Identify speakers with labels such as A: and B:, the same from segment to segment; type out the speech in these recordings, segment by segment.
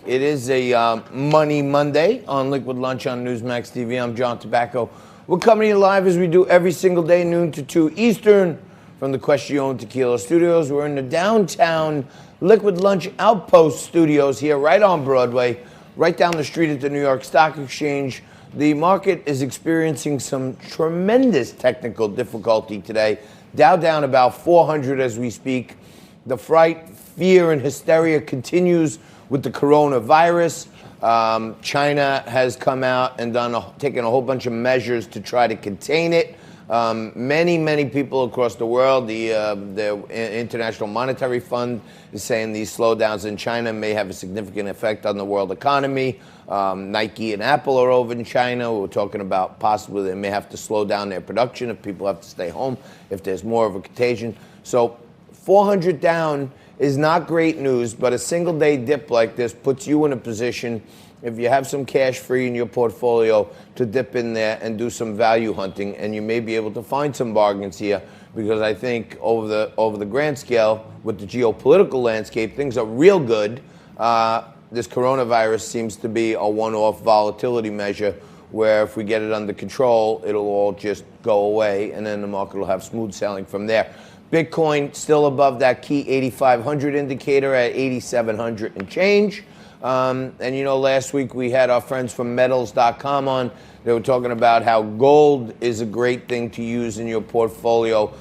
A: It is a Money Monday on Liquid Lunch on Newsmax TV. I'm John Tobacco. We're coming to you live as we do every single day, noon to 2 Eastern, from the Question Tequila Studios. We're in the downtown Liquid Lunch Outpost Studios here, right on Broadway, right down the street at the New York Stock Exchange. The market is experiencing some tremendous technical difficulty today. Dow down about 400 as we speak. The fright, fear, and hysteria continues with the coronavirus. China has come out and taken a whole bunch of measures to try to contain it. Many people across the world, the International Monetary Fund is saying these slowdowns in China may have a significant effect on the world economy. Nike and Apple are over in China. We're talking about possibly they may have to slow down their production if people have to stay home, if there's more of a contagion. So 400 down is not great news, but a single day dip like this puts you in a position, if you have some cash free in your portfolio, to dip in there and do some value hunting, and you may be able to find some bargains here, because I think over the grand scale, with the geopolitical landscape, things are real good. This coronavirus seems to be a one-off volatility measure where if we get it under control, it'll all just go away, and then the market will have smooth sailing from there. Bitcoin still above that key 8,500 indicator at 8,700 and change. And you know, last week we had our friends from metals.com on. They were talking about how gold is a great thing to use in your portfolio,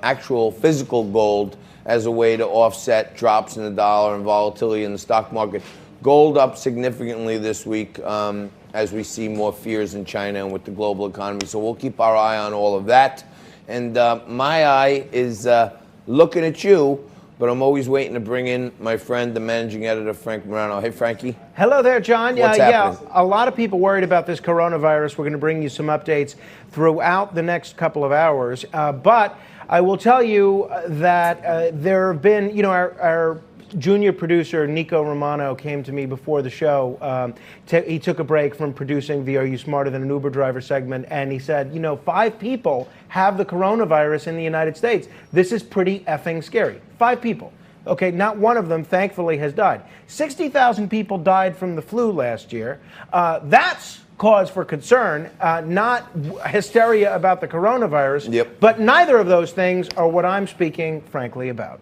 A: actual physical gold, as a way to offset drops in the dollar and volatility in the stock market. Gold up significantly this week as we see more fears in China and with the global economy. So we'll keep our eye on all of that. And my eye is looking at you, but I'm always waiting to bring in my friend, the managing editor, Frank Morano. Hey, Frankie.
B: Hello there, John.
A: What's happening?
B: A lot of people worried about this coronavirus. We're going to bring you some updates throughout the next couple of hours. But I will tell you that there have been, you know, our junior producer, Nico Romano, came to me before the show. He took a break from producing the Are You Smarter Than an Uber Driver segment, and he said, you know, 5 people have the coronavirus in the United States. This is pretty effing scary. 5 people. Okay, not one of them, thankfully, has died. 60,000 people died from the flu last year. That's cause for concern, not hysteria about the coronavirus.
A: Yep.
B: But neither of those things are what I'm speaking, frankly, about.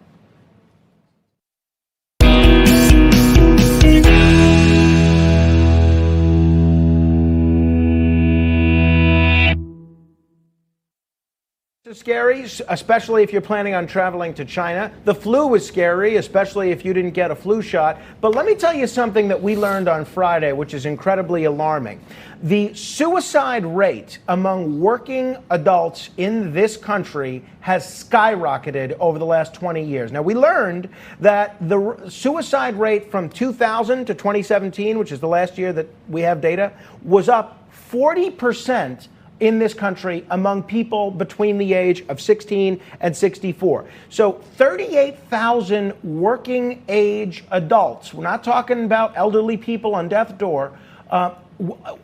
B: Scary, especially if you're planning on traveling to China. The flu is scary, especially if you didn't get a flu shot. But let me tell you something that we learned on Friday, which is incredibly alarming. The suicide rate among working adults in this country has skyrocketed over the last 20 years. Now, we learned that the suicide rate from 2000 to 2017, which is the last year that we have data, was up 40% in this country among people between the age of 16 and 64. So 38,000 working age adults, we're not talking about elderly people on death's door,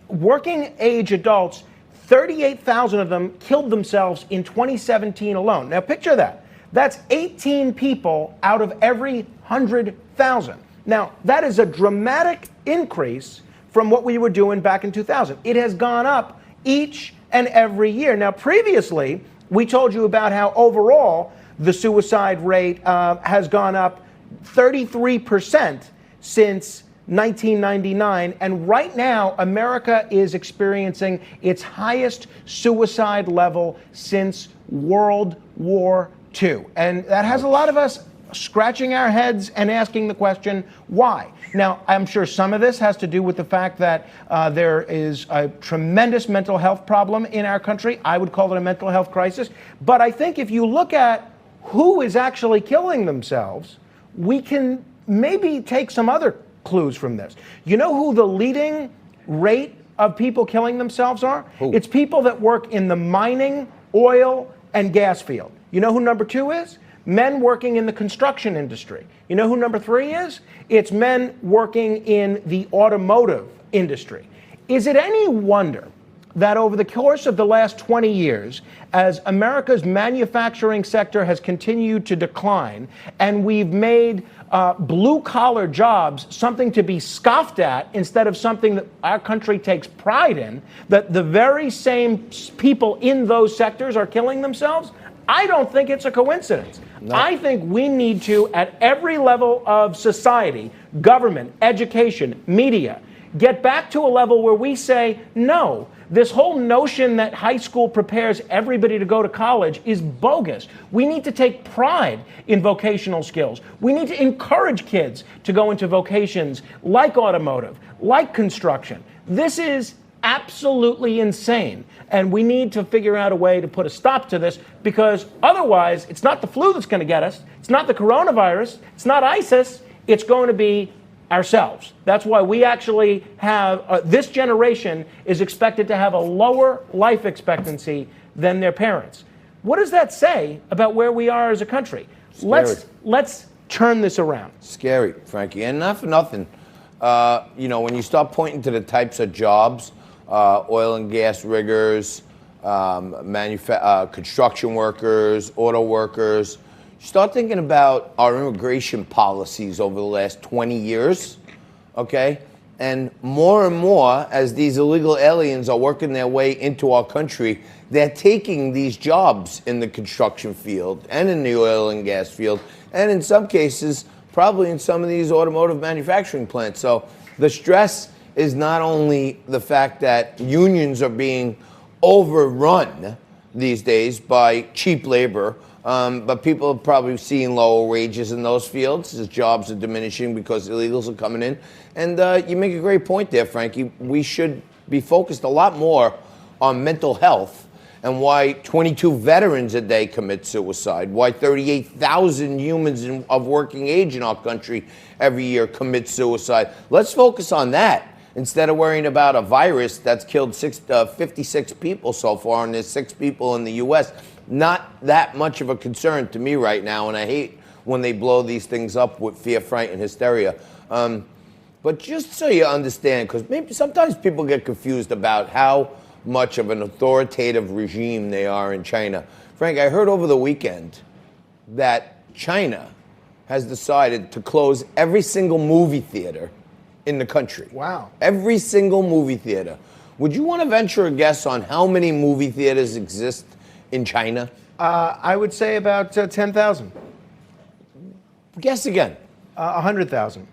B: working age adults, 38,000 of them killed themselves in 2017 alone. Now picture that. That's 18 people out of every 100,000. Now that is a dramatic increase from what we were doing back in 2000. It has gone up each and every year. Now, previously, we told you about how overall the suicide rate has gone up 33% since 1999. And right now, America is experiencing its highest suicide level since World War II. And that has a lot of us scratching our heads and asking the question, why? Now, I'm sure some of this has to do with the fact that there is a tremendous mental health problem in our country. I would call it a mental health crisis. But I think if you look at who is actually killing themselves, we can maybe take some other clues from this. You know who the leading rate of people killing themselves are?
A: Who?
B: It's people that work in the mining, oil, and gas field. You know who number 2 is? Men working in the construction industry. You know who number 3 is? It's men working in the automotive industry. Is it any wonder that over the course of the last 20 years, as America's manufacturing sector has continued to decline, and we've made blue-collar jobs something to be scoffed at instead of something that our country takes pride in, that the very same people in those sectors are killing themselves? I don't think it's a coincidence. No. I think we need to, at every level of society, government, education, media, get back to a level where we say, no, this whole notion that high school prepares everybody to go to college is bogus. We need to take pride in vocational skills. We need to encourage kids to go into vocations like automotive, like construction. This is absolutely insane. And we need to figure out a way to put a stop to this, because otherwise it's not the flu that's going to get us. It's not the coronavirus. It's not ISIS. It's going to be ourselves. That's why we actually have, this generation is expected to have a lower life expectancy than their parents. What does that say about where we are as a country?
A: Scary.
B: Let's turn this around.
A: Scary, Frankie. And not for nothing, when you start pointing to the types of jobs, oil and gas riggers, construction workers, auto workers, start thinking about our immigration policies over the last 20 years, okay? And more, as these illegal aliens are working their way into our country, they're taking these jobs in the construction field and in the oil and gas field, and in some cases, probably in some of these automotive manufacturing plants. So the stress is not only the fact that unions are being overrun these days by cheap labor, but people are probably seeing lower wages in those fields as jobs are diminishing because illegals are coming in. And you make a great point there, Frankie. We should be focused a lot more on mental health and why 22 veterans a day commit suicide, why 38,000 humans of working age in our country every year commit suicide. Let's focus on that instead of worrying about a virus that's killed 56 people so far, and there's 6 people in the U.S. Not that much of a concern to me right now, and I hate when they blow these things up with fear, fright, and hysteria. But just so you understand, because maybe sometimes people get confused about how much of an authoritative regime they are in China. Frank, I heard over the weekend that China has decided to close every single movie theater in the country.
B: Wow.
A: Every single movie theater. Would you want to venture a guess on how many movie theaters exist in China?
B: I would say about 10,000.
A: Guess again.
B: 100,000.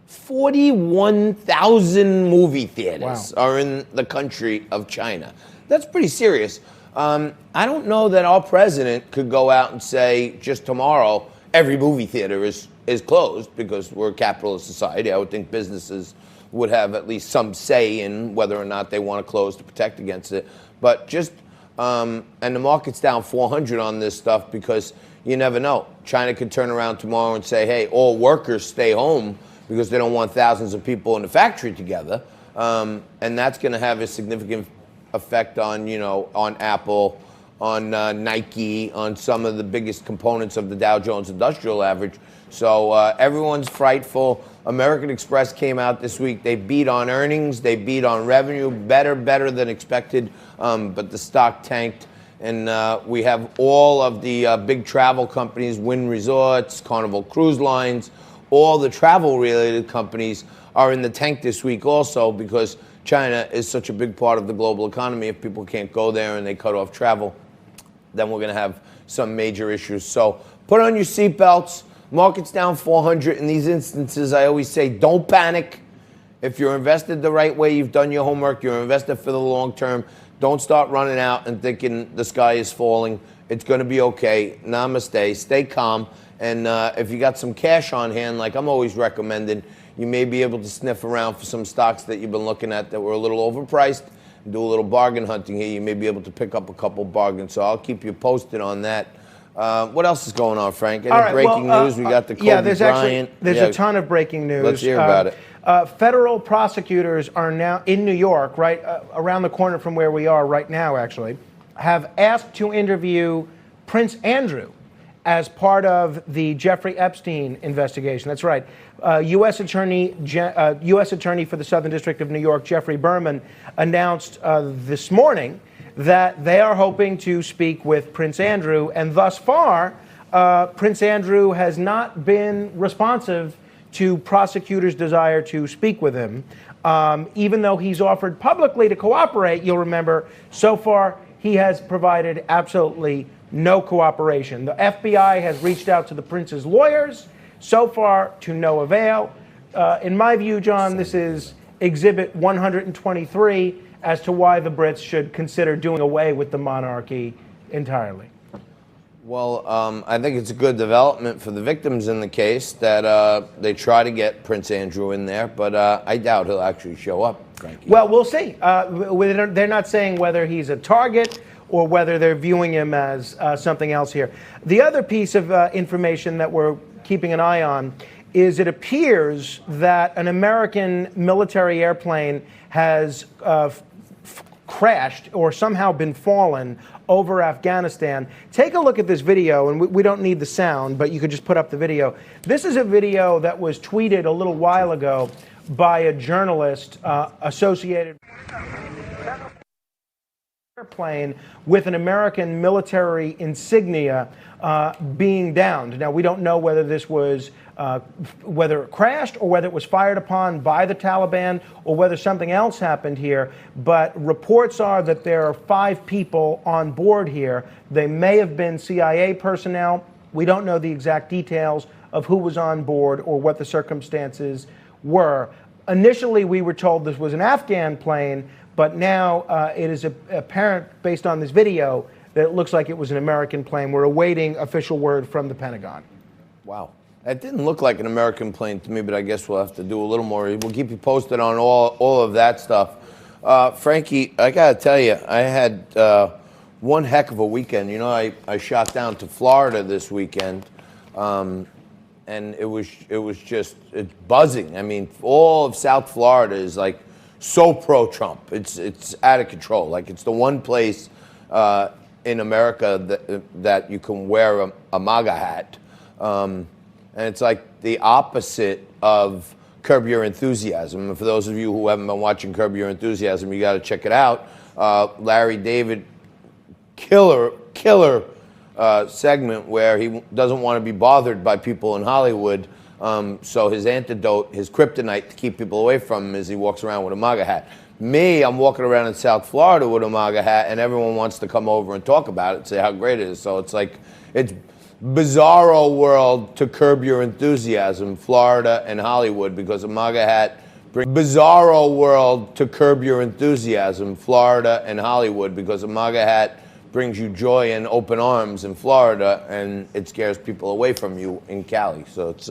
A: 41,000 movie theaters
B: Wow.
A: are in the country of China. That's pretty serious. I don't know that our president could go out and say just tomorrow every movie theater is closed, because we're a capitalist society. I would think businesses would have at least some say in whether or not they want to close to protect against it. But just, and the market's down 400 on this stuff because you never know. China could turn around tomorrow and say, hey, all workers stay home because they don't want thousands of people in the factory together. And that's going to have a significant effect on, on Apple, on Nike, on some of the biggest components of the Dow Jones Industrial Average. So everyone's frightful. American Express came out this week. They beat on earnings. They beat on revenue, better than expected. But the stock tanked. And we have all of the big travel companies, Wynn Resorts, Carnival Cruise Lines, all the travel-related companies are in the tank this week also, because China is such a big part of the global economy. If people can't go there and they cut off travel, then we're going to have some major issues. So put on your seatbelts. Market's down 400. In these instances, I always say, don't panic. If you're invested the right way, you've done your homework, you're invested for the long term, don't start running out and thinking the sky is falling. It's going to be okay. Namaste. Stay calm. And if you got some cash on hand, like I'm always recommending, you may be able to sniff around for some stocks that you've been looking at that were a little overpriced. Do a little bargain hunting here. You may be able to pick up a couple bargains. So I'll keep you posted on that. What else is going on, Frank? Any breaking news? We got the Kobe Bryant.
B: There's a ton of breaking news.
A: Let's hear about it.
B: Federal prosecutors are now in New York, right around the corner from where we are right now, actually, have asked to interview Prince Andrew as part of the Jeffrey Epstein investigation. That's right. U.S. Attorney for the Southern District of New York, Jeffrey Berman, announced this morning that they are hoping to speak with Prince Andrew, and thus far, Prince Andrew has not been responsive to prosecutors' desire to speak with him. Even though he's offered publicly to cooperate, you'll remember, so far he has provided absolutely no cooperation. The FBI has reached out to the prince's lawyers, so far to no avail. In my view, John, this is Exhibit 123 as to why the Brits should consider doing away with the monarchy entirely.
A: Well, I think it's a good development for the victims in the case that they try to get Prince Andrew in there, but I doubt he'll actually show up, Frankie.
B: Well, we'll see. They're not saying whether he's a target or whether they're viewing him as something else here. The other piece of information that we're keeping an eye on is it appears that an American military airplane has crashed or somehow been fallen over Afghanistan. Take a look at this video, and we don't need the sound, but you could just put up the video. This is a video that was tweeted a little while ago by a journalist associated airplane with an American military insignia being downed. Now, we don't know whether this was whether it crashed or whether it was fired upon by the Taliban or whether something else happened here, but reports are that there are 5 people on board here. They may have been CIA personnel. We don't know the exact details of who was on board or what the circumstances were. Initially, we were told this was an Afghan plane, but now it is apparent, based on this video, that it looks like it was an American plane. We're awaiting official word from the Pentagon.
A: Wow. It didn't look like an American plane to me, but I guess we'll have to do a little more. We'll keep you posted on all of that stuff. Frankie, I got to tell you, I had one heck of a weekend. You know, I shot down to Florida this weekend, and it's buzzing. I mean, all of South Florida is like so pro-Trump. It's out of control. Like, it's the one place in America that you can wear a MAGA hat. And it's like the opposite of Curb Your Enthusiasm. And for those of you who haven't been watching Curb Your Enthusiasm, you got to check it out. Larry David, killer segment where he doesn't want to be bothered by people in Hollywood. So his antidote, his kryptonite to keep people away from him is he walks around with a MAGA hat. Me, I'm walking around in South Florida with a MAGA hat, and everyone wants to come over and talk about it and say how great it is. So it's like, it's bizarro world to Curb Your Enthusiasm, Florida and Hollywood, because a MAGA hat bizarro world to Curb Your Enthusiasm, Florida and Hollywood, because a MAGA hat brings you joy and open arms in Florida, and it scares people away from you in Cali. So it's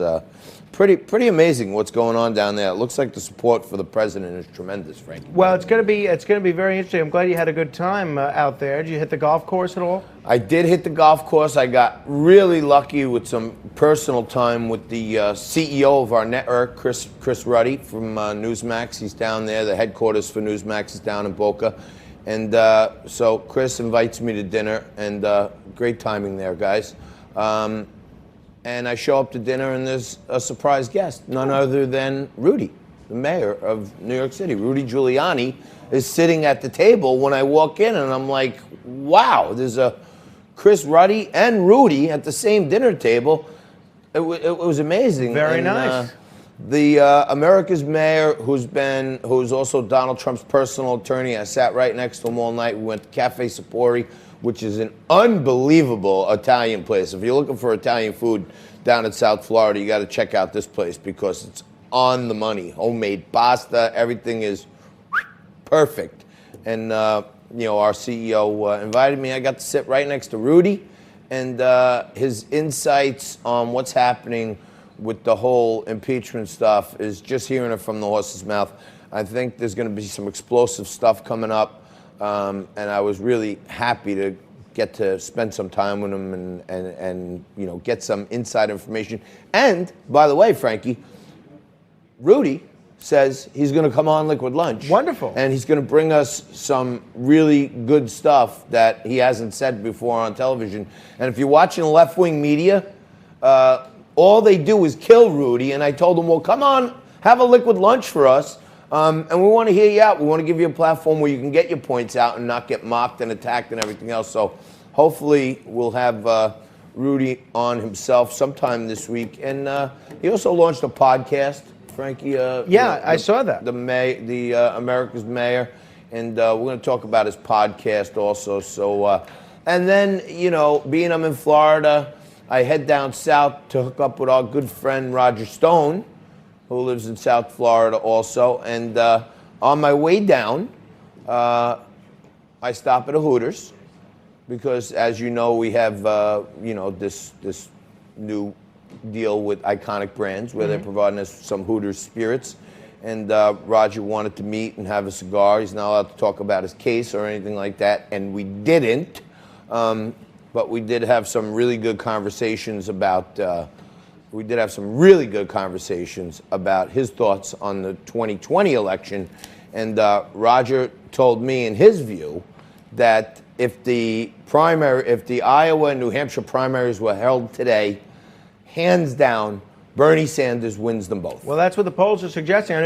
A: pretty amazing what's going on down there. It looks like the support for the president is tremendous, Frankie.
B: Well, it's going to be very interesting. I'm glad you had a good time out there. Did you hit the golf course at all?
A: I did hit the golf course. I got really lucky with some personal time with the CEO of our network, Chris Ruddy from Newsmax. He's down there. The headquarters for Newsmax is down in Boca. And so Chris invites me to dinner, and great timing there, guys. And I show up to dinner, and there's a surprise guest, none other than Rudy, the mayor of New York City. Rudy Giuliani is sitting at the table when I walk in, and I'm like, wow, there's a Chris Ruddy and Rudy at the same dinner table. It was amazing.
B: Very nice.
A: The America's mayor, who's also Donald Trump's personal attorney, I sat right next to him all night. We went to Cafe Sapori, which is an unbelievable Italian place. If you're looking for Italian food down in South Florida, you got to check out this place because it's on the money. Homemade pasta, everything is perfect. And our CEO invited me. I got to sit right next to Rudy, and his insights on what's happening with the whole impeachment stuff is just hearing it from the horse's mouth. I think there's going to be some explosive stuff coming up. And I was really happy to get to spend some time with him and get some inside information. And by the way, Frankie, Rudy says he's going to come on Liquid Lunch.
B: Wonderful.
A: And he's going to bring us some really good stuff that he hasn't said before on television. And if you're watching left-wing media, all they do is kill Rudy. And I told him, well, come on, have a Liquid Lunch for us. And we want to hear you out. We want to give you a platform where you can get your points out and not get mocked and attacked and everything else. So hopefully we'll have Rudy on himself sometime this week. And he also launched a podcast, Frankie.
B: I saw that.
A: The America's Mayor. And we're going to talk about his podcast also. So, and then, you know, being I'm in Florida, I head down south to hook up with our good friend Roger Stone, who lives in South Florida also. And on my way down, I stop at a Hooters because, as you know, we have, you know, this new deal with Iconic Brands where they're providing us some Hooters spirits. And Roger wanted to meet and have a cigar. He's not allowed to talk about his case or anything like that, and we didn't. But we did have some really good conversations about his thoughts on the 2020 election. And Roger told me, in his view, that if the Iowa and New Hampshire primaries were held today, hands down, Bernie Sanders wins them both.
B: Well, that's what the polls are suggesting.